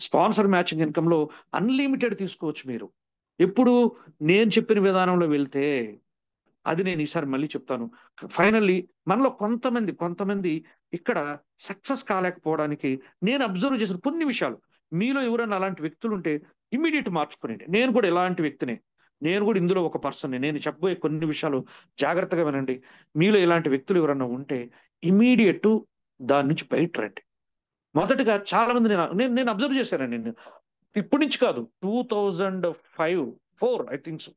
Sponsor matching ఇన్కమ్‌లో unlimited తీసుకోవచ్చు మీరు. ఎప్పుడు నేను చెప్పిన విధానంలో వెళ్తే, అది నేను ఈసారి మళ్ళీ చెప్తాను. ఫైనల్లీ మనలో కొంతమంది ఇక్కడ సక్సెస్ కాలేకపోవడానికి నేను అబ్జర్వ్ చేసిన కొన్ని విషయాలు. మీలో ఎవరైనా అలాంటి వ్యక్తులుంటే ఇమ్మీడియేట్ మార్చుకోనండి. నేను కూడా ఇలాంటి వ్యక్తినే. నేను కూడా ఇందులో ఒక పర్సన్‌ని. నేను చెప్పబోయే కొన్ని విషయాలు జాగ్రత్తగా వినండి. మీలో ఇలాంటి వ్యక్తులు ఎవరన్నా ఉంటే ఇమ్మీడియేట్ దాని నుంచి బయట రండి. మొదటగా చాలా మంది నేను నేను నేను అబ్జర్వ్ చేశానండి నేను. ఇప్పటి నుంచి కాదు. 2005, 4 ఐ థింక్ సో.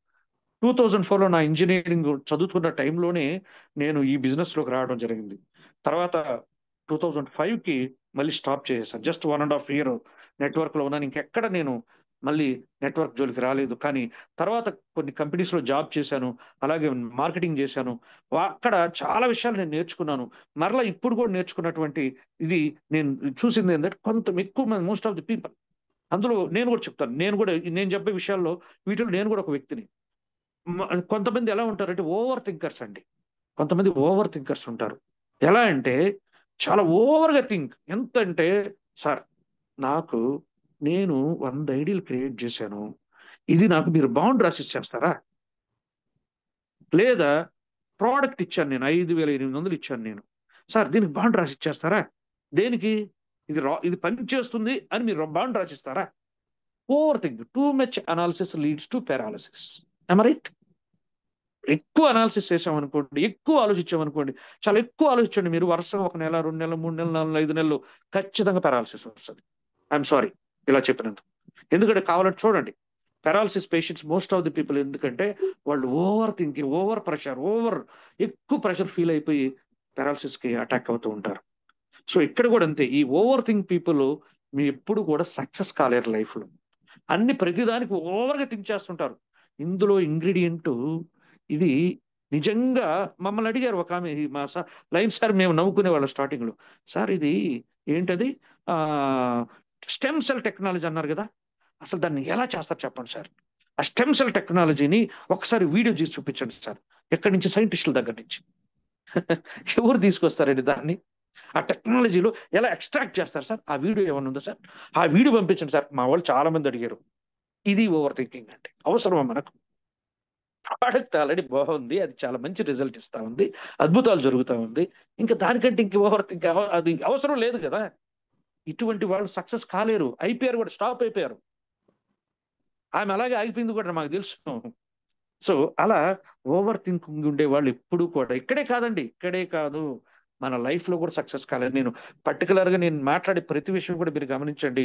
2004లో నా ఇంజినీరింగ్ చదువుతున్న టైంలోనే నేను ఈ బిజినెస్‌లోకి రావడం జరిగింది. తర్వాత 2005కి మళ్ళీ స్టాప్ చేసేసాను. జస్ట్ 1 ½ ఇయర్ నెట్‌వర్క్‌లో ఉన్నాను. ఇంకెక్కడ నేను మళ్ళీ నెట్‌వర్క్ జోలికి రాలేదు. కానీ తర్వాత కొన్ని కంపెనీస్‌లో జాబ్ చేశాను. అలాగే మార్కెటింగ్ చేశాను. అక్కడ చాలా విషయాలు నేను నేర్చుకున్నాను. మరలా ఇప్పుడు కూడా నేర్చుకున్నటువంటి ఇది నేను చూసిందేంటంటే ఎక్కువ మంది మోస్ట్ ఆఫ్ ది పీపుల్ అందులో నేను కూడా చెప్తాను. నేను చెప్పే విషయాల్లో వీటిలో నేను కూడా ఒక వ్యక్తిని. మ కొంతమంది ఎలా ఉంటారంటే ఓవర్ థింకర్స్ అండి. కొంతమంది ఓవర్ థింకర్స్ ఉంటారు. ఎలా అంటే చాలా ఓవర్‌గా ఎంతంటే సార్ నాకు నేను 100 ఐడీలు క్రియేట్ చేశాను. ఇది నాకు మీరు బాండ్ రాసిచ్చేస్తారా? లేదా ప్రొడక్ట్ ఇచ్చాను నేను 5,800 ఇచ్చాను నేను. సార్ దీనికి బాండ్ రాసిచ్చేస్తారా? దేనికి? ఇది పని చేస్తుంది అని మీరు బాండ్ రాసిస్తారా? Over think. Too much analysis leads to paralysis. Am I right? ఎక్కువ అనాలిసిస్ చేసామనుకోండి, ఎక్కువ ఆలోచించామనుకోండి, చాలా ఎక్కువ ఆలోచించండి మీరు వరుసగా 1 నెల, 2 నెలలు, 3 నెలలు, 4 నెలలు, 5 నెలలు ఖచ్చితంగా పారాలిసిస్ వస్తది. ఐయామ్ సారీ ఇలా చెప్పినందుకు. ఎందుకంటే కావాలంటే చూడండి. Paralysis patients most of the people ఎందుకంటే వాళ్ళు ఓవర్ థింకింగ్, ఓవర్ ప్రెషర్, ఎక్కువ ప్రెషర్ ఫీల్ అయిపోయి పారాలిసిస్‌కి అటాక్ అవుతూ ఉంటారు. సో, ఇక్కడ కూడా అంతే. ఈ ఓవర్ థింక్ పీపుల్ మీ ఎప్పుడు కూడా సక్సెస్ కాలేరు లైఫ్‌లో. ప్రతిదానికి ఓవర్‌గా థింక్ చేస్తుంటారు. ఇందులో ఇంగ్రీడియెంటు ఇది నిజంగా మమ్మల్ని అడిగారు ఒకామె మా లైన్ సార్ మేము నవ్వుకునేవాళ్ళం స్టార్టింగ్‌లో. సార్ ఇది ఏంటది ఆహ్, స్టెమ్ సెల్ టెక్నాలజీ అన్నారు గదా! అసలు దాన్ని ఎలా చేస్తారు చెప్పండి సార్? ఆ స్టెమ్ సెల్ టెక్నాలజీని ఒకసారి వీడియో చేసి చూపించండి సార్. ఎక్కడి నుంచి సైంటిస్టుల దగ్గర నుంచి. ఎవరు తీసుకొస్తారండి దాన్ని? ఆ టెక్నాలజీలో ఎలా ఎక్స్ట్రాక్ట్ చేస్తారు సార్? ఆ వీడియో ఏమన్నా ఉందా సార్? ఆ వీడియో పంపించండి సార్. మా వాళ్ళు చాలా మంది అడిగారు. ఇది ఓవర్ థింకింగ్ అంటే. అవసరమా మనకు? ప్రొడక్ట్ ఆల్రెడీ బాగుంది. అది చాలా మంచి రిజల్ట్ ఇస్తా ఉంది. అద్భుతాలు జరుగుతా ఉంది. ఇంకా దానికంటే ఇంక ఓవర్ థింక్ అది అవసరం లేదు గదా! ఇటువంటి వాళ్ళు సక్సెస్ కాలేరు. అయిపోయారు గూడా. స్టాప్ అయిపోయారు. ఆమె అలాగే ఆగిపోయింది గూడా మాకు తెలుసు. సో, అలా ఓవర్ థింకింగ్ ఉండేవాళ్ళు ఎప్పుడూ కూడా ఇక్కడే కాదండి. ఇక్కడే కాదు. మన లైఫ్‌లో కూడా సక్సెస్ కాలేదు. నేను పర్టిక్యులర్‌గా నేను మాట్లాడే ప్రతి విషయం కూడా మీరు గమనించండి.